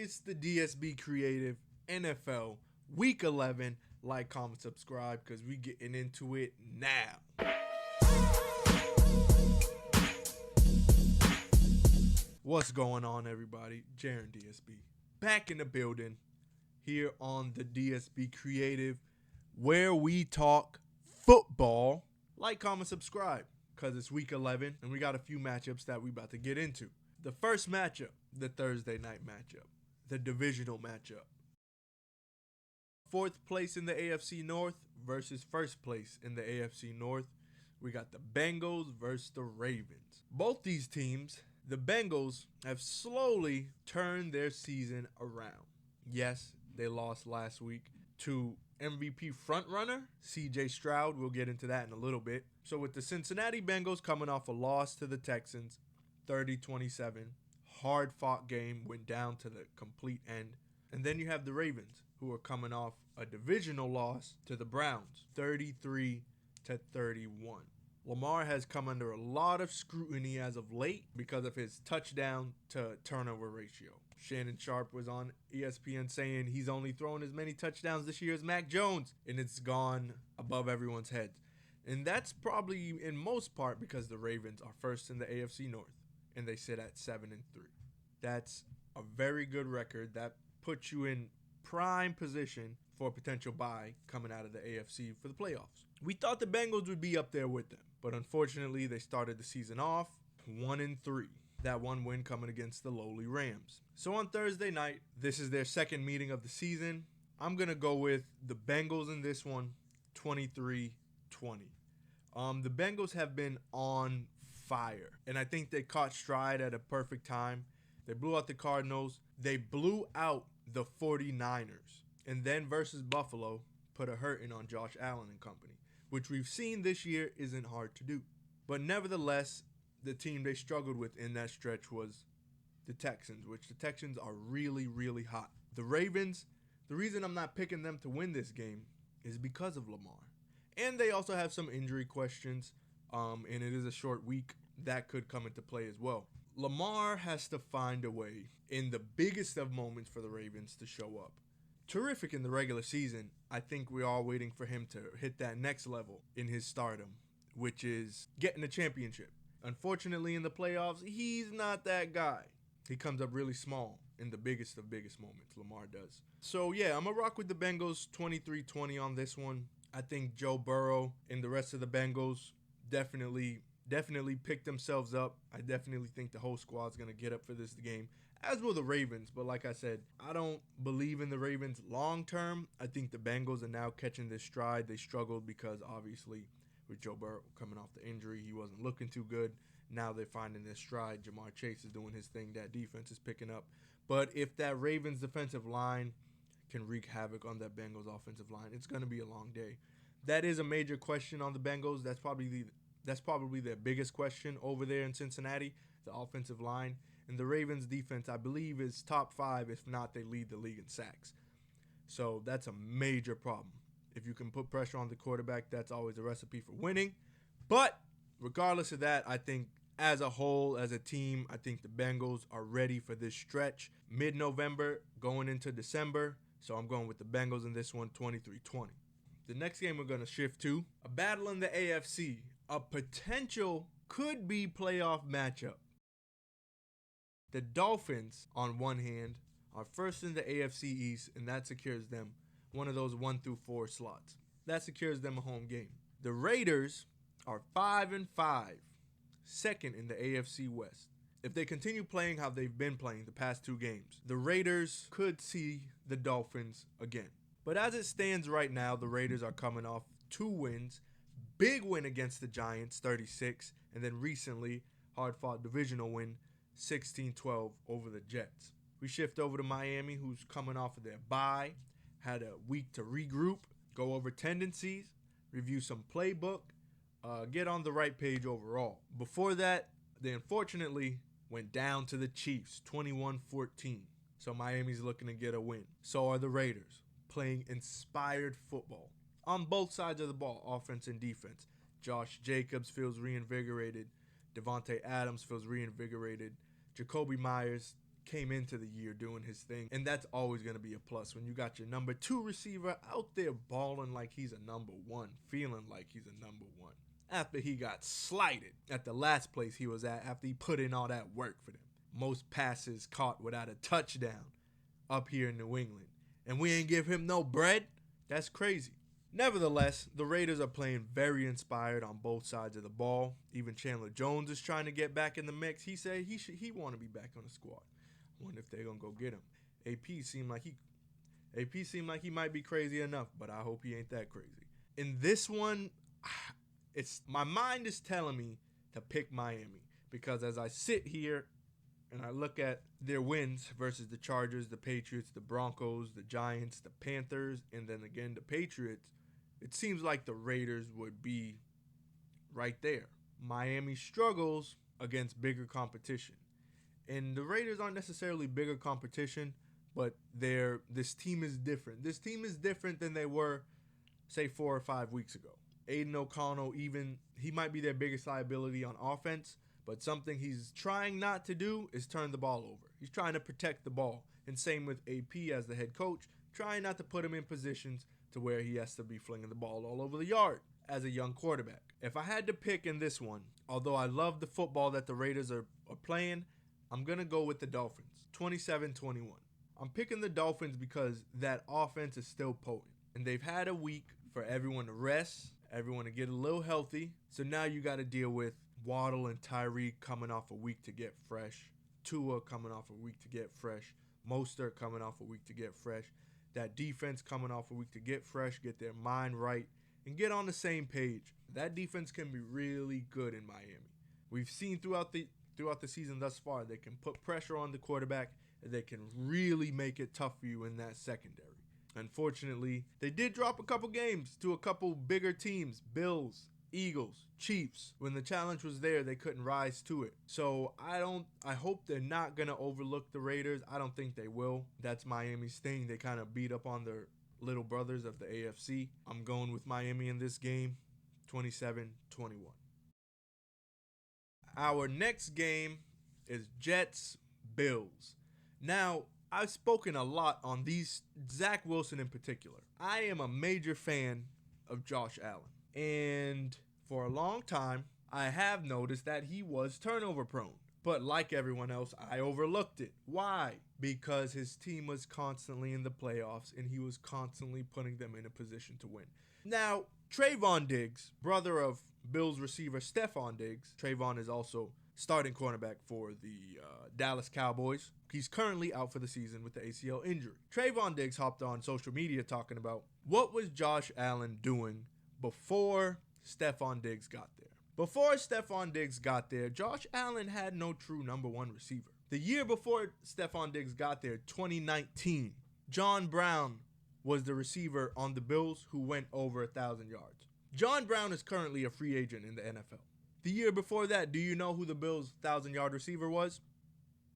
It's the DSB Creative NFL Week 11. Like, comment, subscribe, because we getting into it now. What's going on, everybody? Jaren DSB back in the building here on the DSB Creative, where we talk football. Like, comment, subscribe, because it's Week 11, and we got a few matchups that we about to get into. The first matchup, the Thursday night matchup, the divisional matchup. Fourth place in the AFC North versus first place in the AFC North. We got the Bengals versus the Ravens. Both these teams, the Bengals, have slowly turned their season around. Yes, they lost last week to MVP frontrunner CJ Stroud. We'll get into that in a little bit. So with the Cincinnati Bengals coming off a loss to the Texans, 30-27, hard-fought game, went down to the complete end. And then you have the Ravens, who are coming off a divisional loss to the Browns, 33-31. Lamar has come under a lot of scrutiny as of late because of his touchdown to turnover ratio. Shannon Sharp was on ESPN saying he's only thrown as many touchdowns this year as Mac Jones, and it's gone above everyone's heads. And that's probably in most part because the Ravens are first in the AFC North, and they sit at 7-3. That's a very good record. That puts you in prime position for a potential bye coming out of the AFC for the playoffs. We thought the Bengals would be up there with them, but unfortunately they started the season off 1-3. That one win coming against the lowly Rams. So on Thursday night, this is their second meeting of the season. I'm going to go with the Bengals in this one, 23-20. The Bengals have been on fire, and I think they caught stride at a perfect time. They blew out the Cardinals. They blew out the 49ers. And then versus Buffalo, put a hurting on Josh Allen and company, which we've seen this year isn't hard to do. But nevertheless, the team they struggled with in that stretch was the Texans, which the Texans are really, really hot. The Ravens, the reason I'm not picking them to win this game is because of Lamar. And they also have some injury questions, and it is a short week. That could come into play as well. Lamar has to find a way in the biggest of moments for the Ravens to show up. Terrific in the regular season. I think we're all waiting for him to hit that next level in his stardom, which is getting a championship. Unfortunately, in the playoffs, he's not that guy. He comes up really small in the biggest of biggest moments. Lamar does. So, yeah, I'm going to rock with the Bengals 23-20 on this one. I think Joe Burrow and the rest of the Bengals definitely picked themselves up. I definitely think the whole squad's going to get up for this game, as will the Ravens. But like I said, I don't believe in the Ravens long term. I think the Bengals are now catching this stride. They struggled because obviously with Joe Burrow coming off the injury, he wasn't looking too good. Now they're finding their stride. Jamar Chase is doing his thing. That defense is picking up. But if that Ravens defensive line can wreak havoc on that Bengals offensive line, it's going to be a long day. That is a major question on the Bengals. That's probably their biggest question over there in Cincinnati, the offensive line. And the Ravens defense, I believe, is top 5. If not, they lead the league in sacks. So that's a major problem. If you can put pressure on the quarterback, that's always a recipe for winning. But regardless of that, I think as a whole, as a team, I think the Bengals are ready for this stretch. Mid-November, going into December. So I'm going with the Bengals in this one, 23-20. The next game we're going to shift to, a battle in the AFC. A potential could-be playoff matchup. The Dolphins, on one hand, are first in the AFC East, and that secures them one of those 1 through 4 slots. That secures them a home game. The Raiders are 5-5, second in the AFC West. If they continue playing how they've been playing the past 2 games, the Raiders could see the Dolphins again. But as it stands right now, the Raiders are coming off 2 wins. Big win against the Giants, 36, and then recently, hard-fought divisional win, 16-12 over the Jets. We shift over to Miami, who's coming off of their bye, had a week to regroup, go over tendencies, review some playbook, get on the right page overall. Before that, they unfortunately went down to the Chiefs, 21-14. So Miami's looking to get a win. So are the Raiders, playing inspired football on both sides of the ball, offense and defense. Josh Jacobs feels reinvigorated. Devontae Adams feels reinvigorated. Jacoby Myers came into the year doing his thing, and that's always going to be a plus when you got your number 2 receiver out there balling like he's a number 1, feeling like he's a number 1. After he got slighted at the last place he was at after he put in all that work for them. Most passes caught without a touchdown up here in New England. And we ain't give him no bread? That's crazy. Nevertheless, the Raiders are playing very inspired on both sides of the ball. Even Chandler Jones is trying to get back in the mix. He said he want to be back on the squad. I wonder if they're going to go get him. AP seemed like he might be crazy enough, but I hope he ain't that crazy. In this one, my mind is telling me to pick Miami because as I sit here and I look at their wins versus the Chargers, the Patriots, the Broncos, the Giants, the Panthers, and then again the Patriots, it seems like the Raiders would be right there. Miami struggles against bigger competition. And the Raiders aren't necessarily bigger competition, but this team is different. This team is different than they were, say, 4 or 5 weeks ago. Aiden O'Connell, he might be their biggest liability on offense, but something he's trying not to do is turn the ball over. He's trying to protect the ball. And same with AP as the head coach, trying not to put him in positions to where he has to be flinging the ball all over the yard as a young quarterback. If I had to pick in this one, although I love the football that the Raiders are playing, I'm going to go with the Dolphins, 27-21. I'm picking the Dolphins because that offense is still potent. And they've had a week for everyone to rest, everyone to get a little healthy. So now you got to deal with Waddle and Tyreek coming off a week to get fresh. Tua coming off a week to get fresh. Mostert coming off a week to get fresh. That defense coming off a week to get fresh, get their mind right, and get on the same page. That defense can be really good in Miami. We've seen throughout the season thus far, they can put pressure on the quarterback, and they can really make it tough for you in that secondary. Unfortunately, they did drop a couple games to a couple bigger teams, Bills, Eagles, Chiefs. When the challenge was there, they couldn't rise to it. So I hope they're not going to overlook the Raiders. I don't think they will. That's Miami's thing. They kind of beat up on their little brothers of the AFC. I'm going with Miami in this game, 27-21. Our next game is Jets-Bills. Now, I've spoken a lot on these, Zach Wilson in particular. I am a major fan of Josh Allen. And for a long time, I have noticed that he was turnover prone. But like everyone else, I overlooked it. Why? Because his team was constantly in the playoffs and he was constantly putting them in a position to win. Now, Trayvon Diggs, brother of Bills receiver Stephon Diggs. Trayvon is also starting cornerback for the Dallas Cowboys. He's currently out for the season with the ACL injury. Trayvon Diggs hopped on social media talking about what was Josh Allen doing before Stephon Diggs got there. Before Stephon Diggs got there, Josh Allen had no true number 1 receiver. The year before Stephon Diggs got there, 2019, John Brown was the receiver on the Bills who went over 1,000 yards. John Brown is currently a free agent in the NFL. The year before that, do you know who the Bills' 1,000-yard receiver was?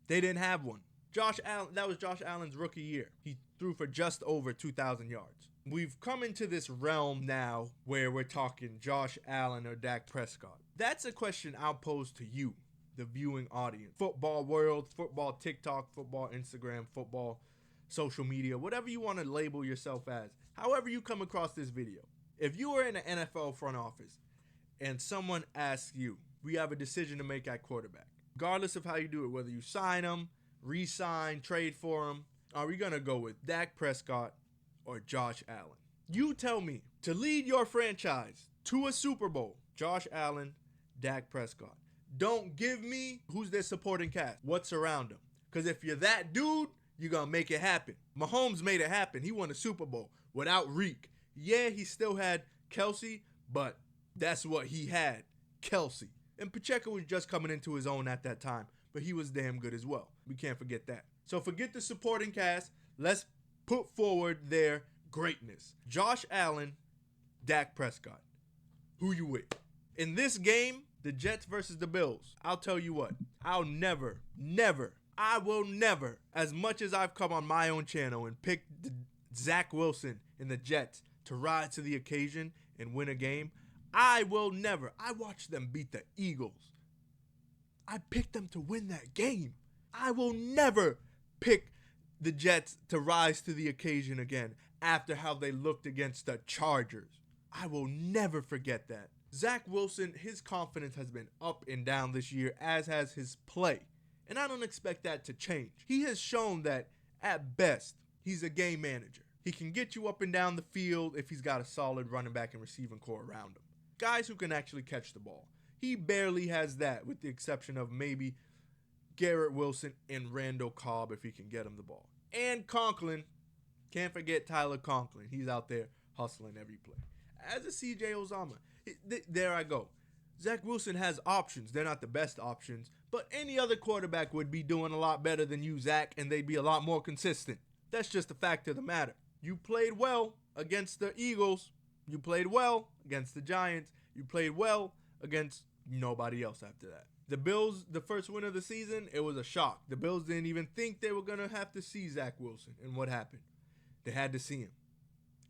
They didn't have one. Josh Allen, that was Josh Allen's rookie year. He threw for just over 2,000 yards. We've come into this realm now where we're talking Josh Allen or Dak Prescott. That's a question I'll pose to you, the viewing audience. Football world, football TikTok, football Instagram, football social media, whatever you want to label yourself as. However you come across this video. If you are in an NFL front office and someone asks you, we have a decision to make at quarterback. Regardless of how you do it, whether you sign him, re-sign, trade for him, are we going to go with Dak Prescott or Josh Allen? You tell me, to lead your franchise to a Super Bowl, Josh Allen, Dak Prescott. Don't give me who's their supporting cast, what's around them. Because if you're that dude, you're going to make it happen. Mahomes made it happen. He won a Super Bowl without Reek. Yeah, he still had Kelsey, but that's what he had, Kelsey. And Pacheco was just coming into his own at that time, but he was damn good as well. We can't forget that. So forget the supporting cast. Let's put forward their greatness. Josh Allen, Dak Prescott. Who you with? In this game, the Jets versus the Bills, I'll tell you what. I will never, as much as I've come on my own channel and picked Zach Wilson and the Jets to rise to the occasion and win a game, I watched them beat the Eagles. I picked them to win that game. I will never pick the Jets to rise to the occasion again after how they looked against the Chargers. I will never forget that. Zach Wilson, his confidence has been up and down this year, as has his play. And I don't expect that to change. He has shown that, at best, he's a game manager. He can get you up and down the field if he's got a solid running back and receiving core around him. Guys who can actually catch the ball. He barely has that, with the exception of maybe Garrett Wilson and Randall Cobb if he can get him the ball. And Conklin, can't forget Tyler Conklin. He's out there hustling every play. As a CJ Uzomah, there I go. Zach Wilson has options. They're not the best options, but any other quarterback would be doing a lot better than you, Zach, and they'd be a lot more consistent. That's just a fact of the matter. You played well against the Eagles. You played well against the Giants. You played well against nobody else after that. The Bills, the first win of the season, it was a shock. The Bills didn't even think they were going to have to see Zach Wilson. And what happened? They had to see him.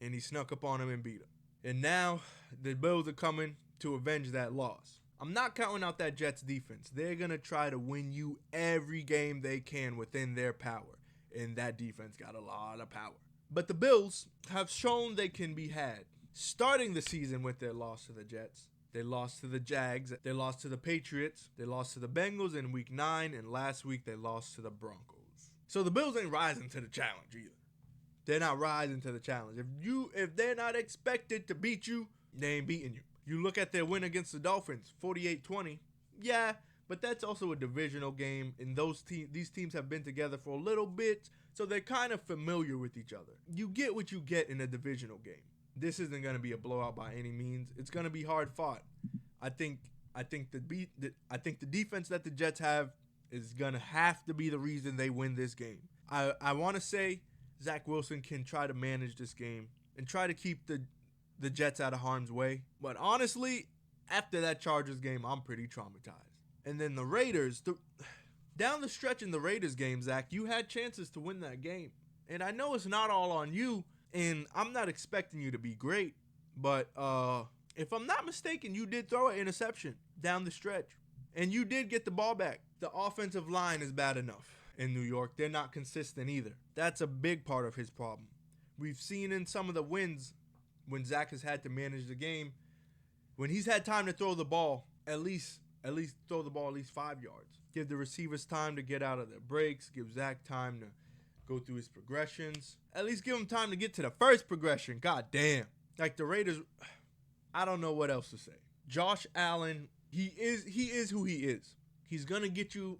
And he snuck up on him and beat him. And now the Bills are coming to avenge that loss. I'm not counting out that Jets defense. They're going to try to win you every game they can within their power. And that defense got a lot of power. But the Bills have shown they can be had. Starting the season with their loss to the Jets. They lost to the Jags. They lost to the Patriots. They lost to the Bengals in Week 9. And last week they lost to the Broncos. So the Bills ain't rising to the challenge either. They're not rising to the challenge. If they're not expected to beat you, they ain't beating you. You look at their win against the Dolphins, 48-20. Yeah, but that's also a divisional game, and these teams have been together for a little bit, so they're kind of familiar with each other. You get what you get in a divisional game. This isn't going to be a blowout by any means. It's going to be hard fought. I think the defense that the Jets have is going to have to be the reason they win this game. I want to say Zach Wilson can try to manage this game and try to keep the Jets out of harm's way. But honestly, after that Chargers game, I'm pretty traumatized. And then the Raiders, down the stretch in the Raiders game, Zach, you had chances to win that game. And I know it's not all on you, and I'm not expecting you to be great. But if I'm not mistaken, you did throw an interception down the stretch. And you did get the ball back. The offensive line is bad enough in New York. They're not consistent either. That's a big part of his problem. We've seen in some of the wins when Zach has had to manage the game, when he's had time to throw the ball, at least throw the ball at least 5 yards. Give the receivers time to get out of their breaks. Give Zach time to go through his progressions. At least give him time to get to the first progression. God damn. Like the Raiders, I don't know what else to say. Josh Allen, he is who he is. He's gonna get you.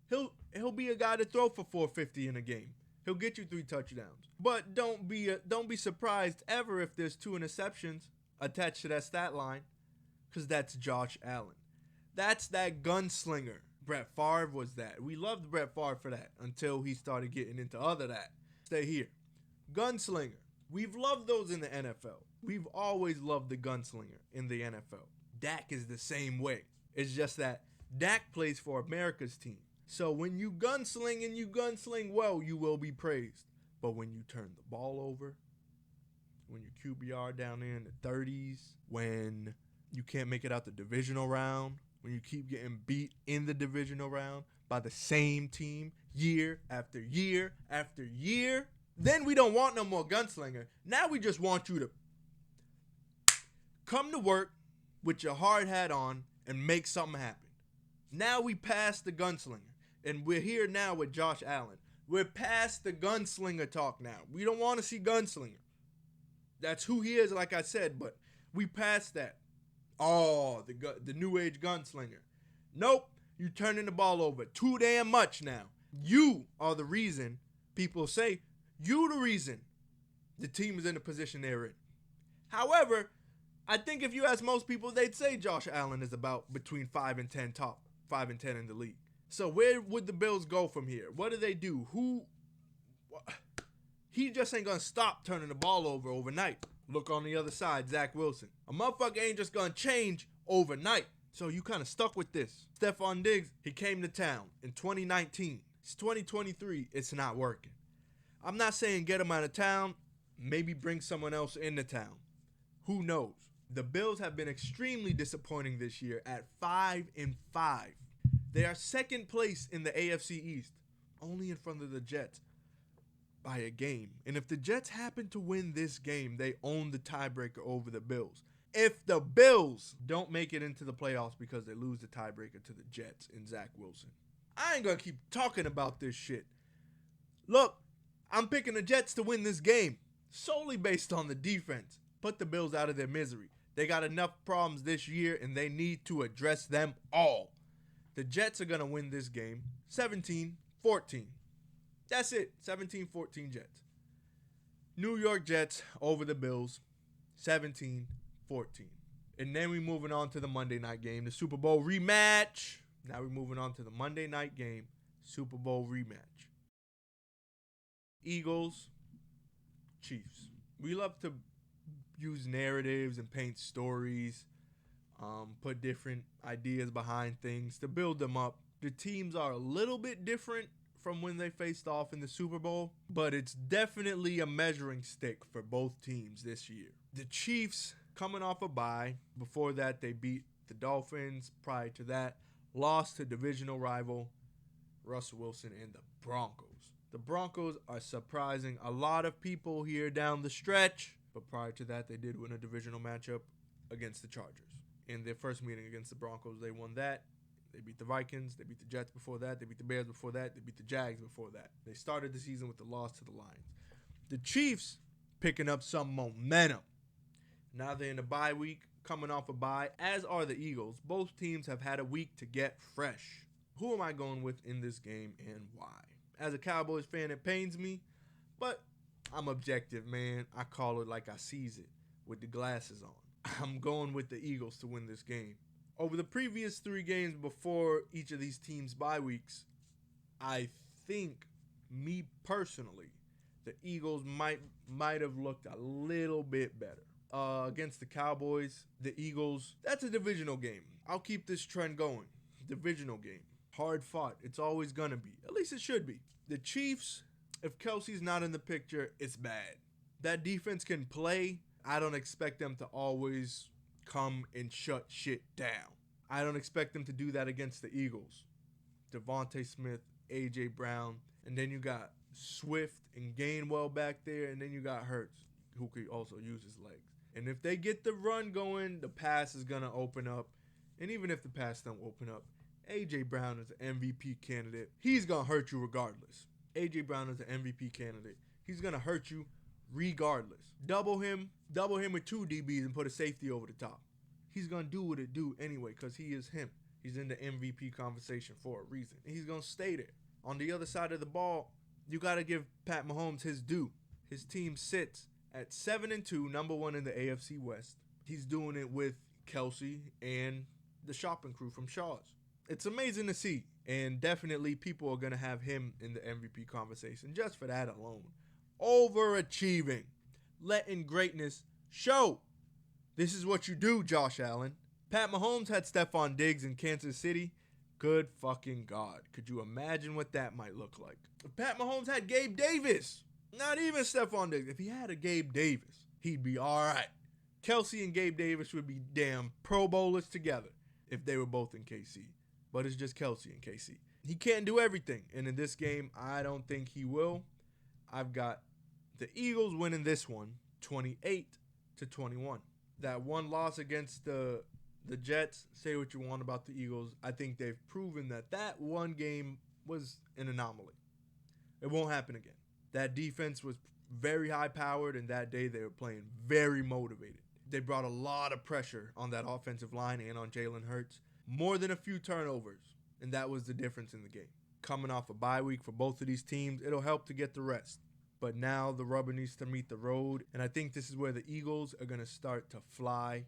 He'll be a guy to throw for 450 in a game. He'll get you 3 touchdowns. But don't be surprised ever if there's 2 interceptions attached to that stat line, because that's Josh Allen. That's that gunslinger. Brett Favre was that. We loved Brett Favre for that until he started getting into other that. Stay here. Gunslinger. We've loved those in the NFL. We've always loved the gunslinger in the NFL. Dak is the same way. It's just that Dak plays for America's team. So when you gunsling and you gunsling well, you will be praised. But when you turn the ball over, when your QBR down there in the 30s, when you can't make it out the divisional round, when you keep getting beat in the divisional round by the same team year after year after year, then we don't want no more gunslinger. Now we just want you to come to work with your hard hat on and make something happen. Now we passed the gunslinger. And we're here now with Josh Allen. We're past the gunslinger talk now. We don't want to see gunslinger. That's who he is, like I said, but we passed that. Oh, the new age gunslinger. Nope, you turning the ball over too damn much now. You are the reason, people say, you the reason the team is in the position they're in. However, I think if you ask most people, they'd say Josh Allen is about between 5 and 10 top, 5 and 10 in the league. So where would the Bills go from here? What do they do? He just ain't going to stop turning the ball over overnight. Look on the other side, Zach Wilson. A motherfucker ain't just going to change overnight. So you kind of stuck with this. Stephon Diggs, he came to town in 2019. It's 2023. It's not working. I'm not saying get him out of town. Maybe bring someone else into town. Who knows? The Bills have been extremely disappointing this year at 5-5. They are second place in the AFC East. only in front of the Jets by a game. And if the Jets happen to win this game, they own the tiebreaker over the Bills. If the Bills don't make it into the playoffs because they lose the tiebreaker to the Jets and Zach Wilson, I ain't going to keep talking about this shit. Look, I'm picking the Jets to win this game solely based on the defense. Put the Bills out of their misery. They got enough problems this year, and they need to address them all. The Jets are going to win this game 17-14. That's it. 17-14 Jets. New York Jets over the Bills 17-14. And then we're moving on to the Monday night game, the Super Bowl rematch. Now we're moving on to the Monday night game, Super Bowl rematch. Eagles, Chiefs. We love to use narratives and paint stories, put different ideas behind things to build them up. The teams are a little bit different from when they faced off in the Super Bowl, but it's definitely a measuring stick for both teams this year. The Chiefs coming off a bye. Before that, they beat the Dolphins. Prior to that, lost to divisional rival Russell Wilson and the Broncos. The Broncos are surprising a lot of people here down the stretch, but prior to that, they did win a divisional matchup against the Chargers. In their first meeting against the Broncos, they won that. They beat the Vikings. They beat the Jets before that. They beat the Bears before that. They beat the Jags before that. They started the season with the loss to the Lions. The Chiefs picking up some momentum. Now they're in the bye week, coming off a bye, as are the Eagles. Both teams have had a week to get fresh. Who am I going with in this game and why? As a Cowboys fan, it pains me, but I'm objective, man. I call it like I sees it with the glasses on. I'm going with the Eagles to win this game. Over the previous 3 games before each of these teams' bye weeks, I think, me personally, the Eagles might have looked a little bit better. Against the Cowboys, the Eagles, that's a divisional game. I'll keep this trend going. Divisional game. Hard fought. It's always going to be. At least it should be. The Chiefs, if Kelsey's not in the picture, it's bad. That defense can play. I don't expect them to always come and shut shit down. I don't expect them to do that against the Eagles. Devontae Smith, A.J. Brown, and then you got Swift and Gainwell back there, and then you got Hurts, who could also use his legs. And if they get the run going, the pass is going to open up. And even if the pass don't open up, A.J. Brown is an MVP candidate. He's going to hurt you regardless. A.J. Brown is an MVP candidate. He's going to hurt you regardless. Double him with 2 DBs and put a safety over the top. He's going to do what it do anyway because he is him. He's in the MVP conversation for a reason. And he's going to stay there. On the other side of the ball, you got to give Pat Mahomes his due. His team sits at 7-2, number 1 in the AFC West. He's doing it with Kelsey and the shopping crew from Shaw's. It's amazing to see. And definitely people are going to have him in the MVP conversation just for that alone. Overachieving. Letting greatness show. This is what you do, Josh Allen. Pat Mahomes had Stephon Diggs in Kansas City. Good fucking God. Could you imagine what that might look like? If Pat Mahomes had Gabe Davis, not even Stephon Diggs. If he had a Gabe Davis, he'd be all right. Kelsey and Gabe Davis would be damn Pro Bowlers together if they were both in KC. But it's just Kelsey and KC. He can't do everything. And in this game, I don't think he will. I've got the Eagles winning this one 28-21. That one loss against the Jets, say what you want about the Eagles. I think they've proven that one game was an anomaly. It won't happen again. That defense was very high-powered, and that day they were playing very motivated. They brought a lot of pressure on that offensive line and on Jalen Hurts. More than a few turnovers, and that was the difference in the game. Coming off a bye week for both of these teams, it'll help to get the rest. But now the rubber needs to meet the road, and I think this is where the Eagles are going to start to fly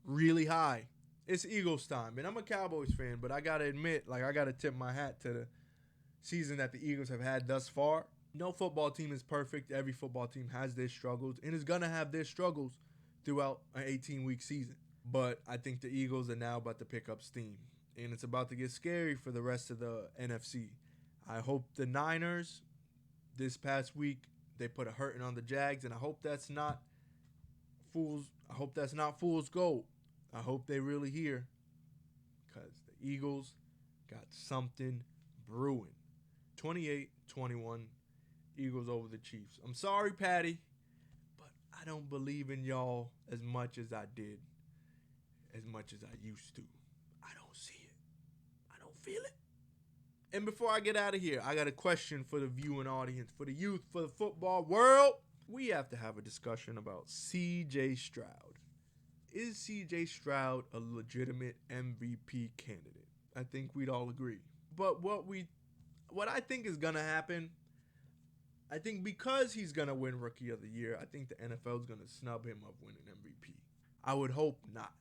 really high. It's Eagles time, and I'm a Cowboys fan, but I got to admit, I got to tip my hat to the season that the Eagles have had thus far. No football team is perfect. Every football team has their struggles and is going to have their struggles throughout an 18-week season. But I think the Eagles are now about to pick up steam, and it's about to get scary for the rest of the NFC. I hope the Niners, this past week, they put a hurting on the Jags, and I hope that's not fool's gold. I hope they really hear, because the Eagles got something brewing. 28-21, Eagles over the Chiefs. I'm sorry, Patty, but I don't believe in y'all as much as I did, as much as I used to. I don't see it. I don't feel it. And before I get out of here, I got a question for the viewing audience, for the youth, for the football world. We have to have a discussion about C.J. Stroud. Is C.J. Stroud a legitimate MVP candidate? I think we'd all agree. But what I think is going to happen, I think because he's going to win Rookie of the Year, I think the NFL is going to snub him of winning MVP. I would hope not.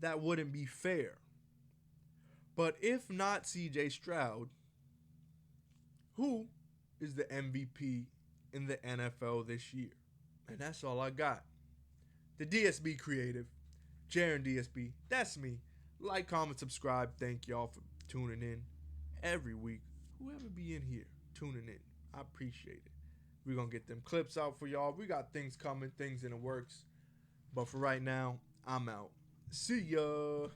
That wouldn't be fair. But if not C.J. Stroud, who is the MVP in the NFL this year? And that's all I got. The DSB Creative, Jaron DSB, that's me. Like, comment, subscribe. Thank y'all for tuning in every week. Whoever be in here tuning in, I appreciate it. We're going to get them clips out for y'all. We got things coming, things in the works. But for right now, I'm out. See ya.